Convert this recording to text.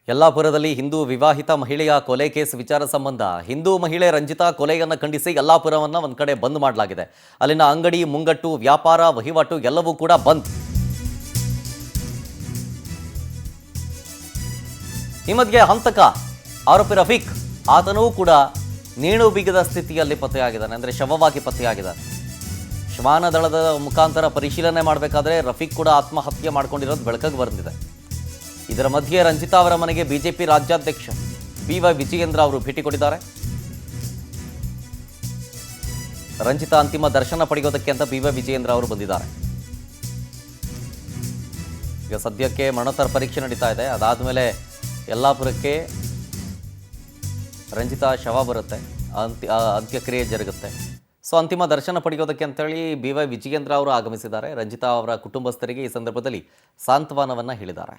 ಯಲ್ಲಾಪುರದಲ್ಲಿ ಹಿಂದೂ ವಿವಾಹಿತ ಮಹಿಳೆಯ ಕೊಲೆ ಕೇಸ್ ವಿಚಾರ ಸಂಬಂಧ ಹಿಂದೂ ಮಹಿಳೆ ರಂಜಿತಾ ಕೊಲೆಯನ್ನು ಖಂಡಿಸಿ ಯಲ್ಲಾಪುರವನ್ನು ಒಂದು ಕಡೆ ಬಂದ್ ಮಾಡಲಾಗಿದೆ. ಅಲ್ಲಿನ ಅಂಗಡಿ, ಮುಂಗಟ್ಟು, ವ್ಯಾಪಾರ, ವಹಿವಾಟು ಎಲ್ಲವೂ ಕೂಡ ಬಂದ್. ಈ ಮಧ್ಯೆ ಹಂತಕ ಆರೋಪಿ ರಫೀಕ್ ಆತನೂ ಕೂಡ ನೇಣು ಬಿಗಿದ ಸ್ಥಿತಿಯಲ್ಲಿ ಪತ್ತೆಯಾಗಿದ್ದಾನೆ. ಅಂದರೆ ಶವವಾಗಿ ಪತ್ತೆಯಾಗಿದ್ದಾನೆ. ಶ್ವಾನ ದಳದ ಮುಖಾಂತರ ಪರಿಶೀಲನೆ ಮಾಡಬೇಕಾದ್ರೆ ರಫೀಕ್ ಕೂಡ ಆತ್ಮಹತ್ಯೆ ಮಾಡ್ಕೊಂಡಿರೋದು ಬೆಳಕಿಗೆ ಬಂದಿದೆ. ಇದರ ಮಧ್ಯೆ ರಂಜಿತಾ ಅವರ ಮನೆಗೆ ಬಿಜೆಪಿ ರಾಜ್ಯಾಧ್ಯಕ್ಷ BY ವಿಜಯೇಂದ್ರ ಅವರು ಭೇಟಿ ಕೊಟ್ಟಿದ್ದಾರೆ. ರಂಜಿತಾ ಅಂತಿಮ ದರ್ಶನ ಪಡೆಯೋದಕ್ಕೆ ಅಂತ BY ವಿಜಯೇಂದ್ರ ಅವರು ಬಂದಿದ್ದಾರೆ. ಈಗ ಸದ್ಯಕ್ಕೆ ಮರಣೋತ್ತರ ಪರೀಕ್ಷೆ ನಡೀತಾ ಇದೆ. ಅದಾದಮೇಲೆ ಯಲ್ಲಾಪುರಕ್ಕೆ ರಂಜಿತಾ ಶವ ಬರುತ್ತೆ, ಅಂತ್ಯಕ್ರಿಯೆ ಜರುಗುತ್ತೆ. ಸೊ ಅಂತಿಮ ದರ್ಶನ ಪಡೆಯೋದಕ್ಕೆ ಅಂತೇಳಿ BY ವಿಜಯೇಂದ್ರ ಅವರು ಆಗಮಿಸಿದ್ದಾರೆ. ರಂಜಿತಾ ಅವರ ಕುಟುಂಬಸ್ಥರಿಗೆ ಈ ಸಂದರ್ಭದಲ್ಲಿ ಸಾಂತ್ವನವನ್ನು ಹೇಳಿದ್ದಾರೆ.